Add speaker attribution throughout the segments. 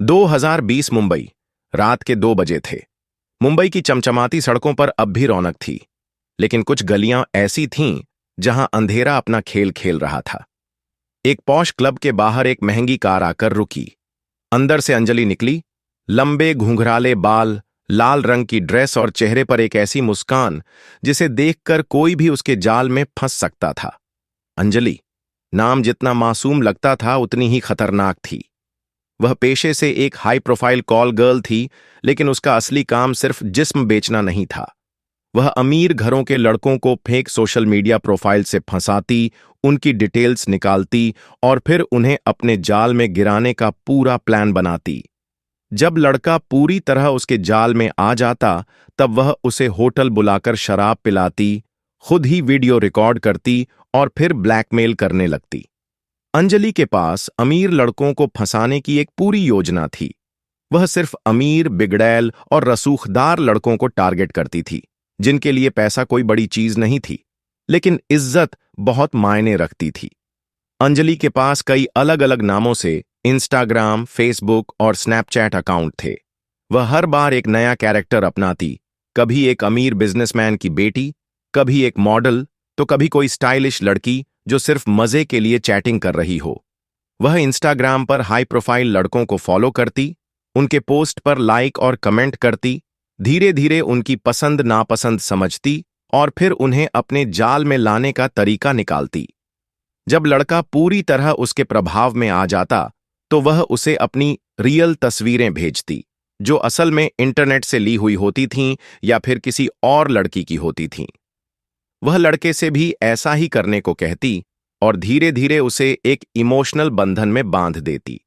Speaker 1: 2020 मुंबई। रात के 2 बजे थे। मुंबई की चमचमाती सड़कों पर अब भी रौनक थी, लेकिन कुछ गलियां ऐसी थीं जहां अंधेरा अपना खेल खेल रहा था। एक पॉश क्लब के बाहर एक महंगी कार आकर रुकी। अंदर से अंजलि निकली। लंबे घुंघराले बाल, लाल रंग की ड्रेस और चेहरे पर एक ऐसी मुस्कान जिसे देखकर कोई भी उसके जाल में फंस सकता था। अंजलि नाम जितना मासूम लगता था उतनी ही खतरनाक थी। वह पेशे से एक हाई प्रोफाइल कॉल गर्ल थी, लेकिन उसका असली काम सिर्फ जिस्म बेचना नहीं था। वह अमीर घरों के लड़कों को फेक सोशल मीडिया प्रोफाइल से फंसाती, उनकी डिटेल्स निकालती और फिर उन्हें अपने जाल में गिराने का पूरा प्लान बनाती। जब लड़का पूरी तरह उसके जाल में आ जाता, तब वह उसे होटल बुलाकर शराब पिलाती, खुद ही वीडियो रिकॉर्ड करती और फिर ब्लैकमेल करने लगती। अंजलि के पास अमीर लड़कों को फंसाने की एक पूरी योजना थी। वह सिर्फ अमीर, बिगड़ैल और रसूखदार लड़कों को टारगेट करती थी, जिनके लिए पैसा कोई बड़ी चीज नहीं थी, लेकिन इज्जत बहुत मायने रखती थी। अंजलि के पास कई अलग अलग नामों से इंस्टाग्राम, फेसबुक और स्नैपचैट अकाउंट थे। वह हर बार एक नया कैरेक्टर अपनाती, कभी एक अमीर बिजनेसमैन की बेटी, कभी एक मॉडल, तो कभी कोई स्टाइलिश लड़की जो सिर्फ मजे के लिए चैटिंग कर रही हो। वह इंस्टाग्राम पर हाई प्रोफाइल लड़कों को फॉलो करती, उनके पोस्ट पर लाइक और कमेंट करती, धीरे धीरे उनकी पसंद नापसंद समझती और फिर उन्हें अपने जाल में लाने का तरीका निकालती। जब लड़का पूरी तरह उसके प्रभाव में आ जाता, तो वह उसे अपनी रियल तस्वीरें भेजती, जो असल में इंटरनेट से ली हुई होती थीं या फिर किसी और लड़की की होती थीं। वह लड़के से भी ऐसा ही करने को कहती और धीरे धीरे उसे एक इमोशनल बंधन में बांध देती।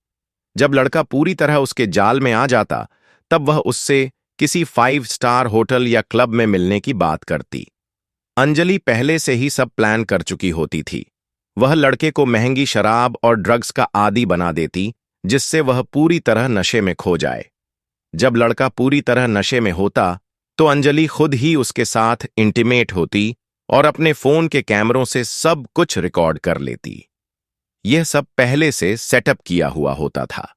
Speaker 1: जब लड़का पूरी तरह उसके जाल में आ जाता, तब वह उससे किसी 5 स्टार होटल या क्लब में मिलने की बात करती। अंजलि पहले से ही सब प्लान कर चुकी होती थी। वह लड़के को महंगी शराब और ड्रग्स का आदी बना देती, जिससे वह पूरी तरह नशे में खो जाए। जब लड़का पूरी तरह नशे में होता, तो अंजलि खुद ही उसके साथ इंटीमेट होती और अपने फोन के कैमरों से सब कुछ रिकॉर्ड कर लेती। यह सब पहले से सेटअप किया हुआ होता था।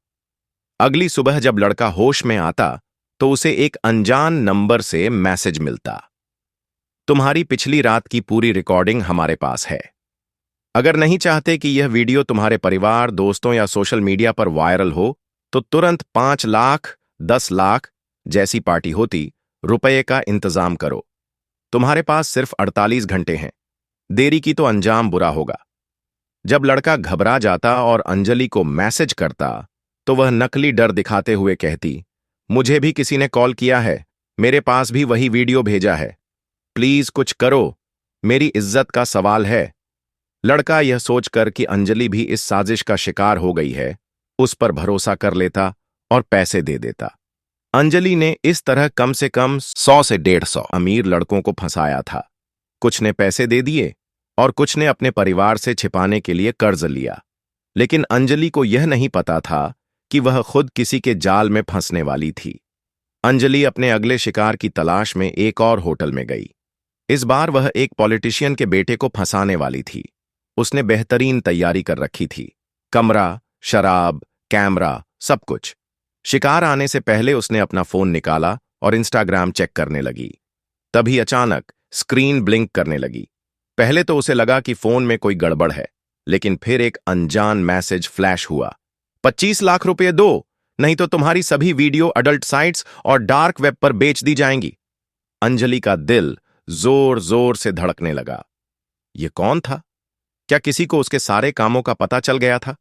Speaker 1: अगली सुबह जब लड़का होश में आता, तो उसे एक अनजान नंबर से मैसेज मिलता, तुम्हारी पिछली रात की पूरी रिकॉर्डिंग हमारे पास है। अगर नहीं चाहते कि यह वीडियो तुम्हारे परिवार, दोस्तों या सोशल मीडिया पर वायरल हो, तो तुरंत 5 लाख, 10 लाख जैसी पार्टी होती रुपये का इंतजाम करो। तुम्हारे पास सिर्फ 48 घंटे हैं। देरी की तो अंजाम बुरा होगा। जब लड़का घबरा जाता और अंजलि को मैसेज करता, तो वह नकली डर दिखाते हुए कहती, मुझे भी किसी ने कॉल किया है, मेरे पास भी वही वीडियो भेजा है, प्लीज कुछ करो, मेरी इज्जत का सवाल है। लड़का यह सोचकर कि अंजलि भी इस साजिश का शिकार हो गई है, उस पर भरोसा कर लेता और पैसे दे देता। अंजलि ने इस तरह कम से कम 100 से 150 अमीर लड़कों को फंसाया था। कुछ ने पैसे दे दिए और कुछ ने अपने परिवार से छिपाने के लिए कर्ज लिया। लेकिन अंजलि को यह नहीं पता था कि वह खुद किसी के जाल में फंसने वाली थी। अंजलि अपने अगले शिकार की तलाश में एक और होटल में गई। इस बार वह एक पॉलिटिशियन के बेटे को फंसाने वाली थी। उसने बेहतरीन तैयारी कर रखी थी, कमरा, शराब, कैमरा, सब कुछ। शिकार आने से पहले उसने अपना फोन निकाला और इंस्टाग्राम चेक करने लगी। तभी अचानक स्क्रीन ब्लिंक करने लगी। पहले तो उसे लगा कि फोन में कोई गड़बड़ है, लेकिन फिर एक अनजान मैसेज फ्लैश हुआ, 25 लाख रुपए दो, नहीं तो तुम्हारी सभी वीडियो अडल्ट साइट्स और डार्क वेब पर बेच दी जाएंगी। अंजलि का दिल जोर जोर से धड़कने लगा। यह कौन था? क्या किसी को उसके सारे कामों का पता चल गया था?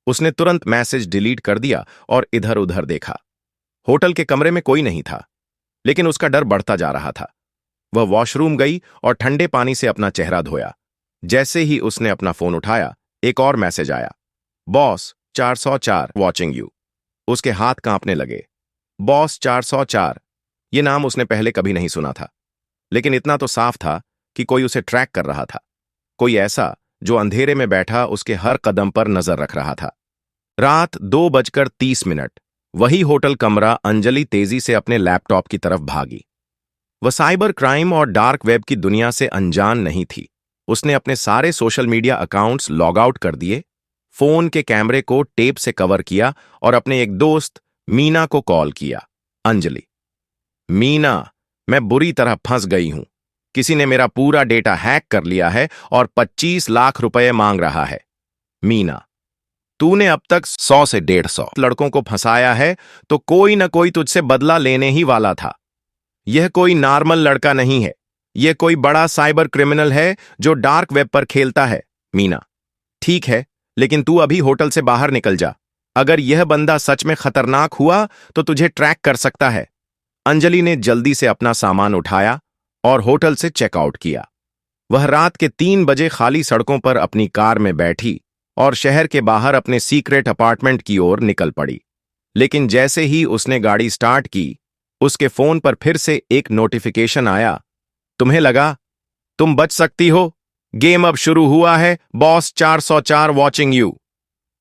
Speaker 1: उसने तुरंत मैसेज डिलीट कर दिया और इधर उधर देखा। होटल के कमरे में कोई नहीं था, लेकिन उसका डर बढ़ता जा रहा था। वह वॉशरूम गई और ठंडे पानी से अपना चेहरा धोया। जैसे ही उसने अपना फोन उठाया, एक और मैसेज आया, बॉस 404 वॉचिंग यू। उसके हाथ कांपने लगे। बॉस 404, ये नाम उसने पहले कभी नहीं सुना था, लेकिन इतना तो साफ था कि कोई उसे ट्रैक कर रहा था, कोई ऐसा जो अंधेरे में बैठा उसके हर कदम पर नजर रख रहा था। रात 2:30, वही होटल कमरा। अंजलि तेजी से अपने लैपटॉप की तरफ भागी। वह साइबर क्राइम और डार्क वेब की दुनिया से अनजान नहीं थी। उसने अपने सारे social media accounts log out कर दिए, फोन के कैमरे को टेप से कवर किया और अपने एक दोस्त मीना को कॉल किया। अंजलि, मीना, मैं बुरी तरह फंस गई हूं। किसी ने मेरा पूरा डेटा हैक कर लिया है और 25 लाख रुपए मांग रहा है। मीना, तूने अब तक 100 से 150 लड़कों को फंसाया है, तो कोई न कोई तुझसे बदला लेने ही वाला था। यह कोई नॉर्मल लड़का नहीं है, यह कोई बड़ा साइबर क्रिमिनल है जो डार्क वेब पर खेलता है। मीना, ठीक है, लेकिन तू अभी होटल से बाहर निकल जा। अगर यह बंदा सच में खतरनाक हुआ तो तुझे ट्रैक कर सकता है। अंजलि ने जल्दी से अपना सामान उठाया और होटल से चेकआउट किया। वह रात के 3 बजे खाली सड़कों पर अपनी कार में बैठी और शहर के बाहर अपने सीक्रेट अपार्टमेंट की ओर निकल पड़ी। लेकिन जैसे ही उसने गाड़ी स्टार्ट की, उसके फोन पर फिर से एक नोटिफिकेशन आया। तुम्हें लगा तुम बच सकती हो? गेम अब शुरू हुआ है। Boss 404 watching you.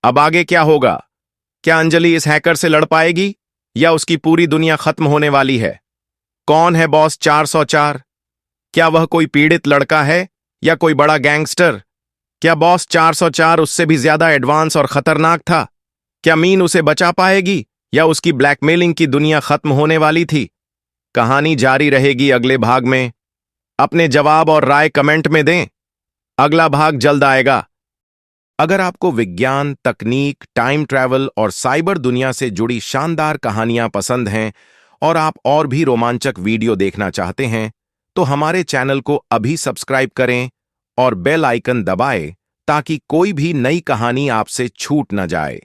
Speaker 1: अब आगे क्या होगा? क्या अंजलि इस हैकर से लड़ पाएगी या उसकी पूरी दुनिया खत्म होने वाली है? कौन है बॉस 404? क्या वह कोई पीड़ित लड़का है या कोई बड़ा गैंगस्टर? क्या बॉस 404 उससे भी ज्यादा एडवांस और खतरनाक था? क्या मीन उसे बचा पाएगी या उसकी ब्लैकमेलिंग की दुनिया खत्म होने वाली थी? कहानी जारी रहेगी अगले भाग में। अपने जवाब और राय कमेंट में दें। अगला भाग जल्द आएगा। अगर आपको विज्ञान, तकनीक, टाइम ट्रैवल और साइबर दुनिया से जुड़ी शानदार कहानियां पसंद हैं और आप और भी रोमांचक वीडियो देखना चाहते हैं, तो हमारे चैनल को अभी सब्सक्राइब करें और बेल आइकन दबाएं ताकि कोई भी नई कहानी आपसे छूट न जाए।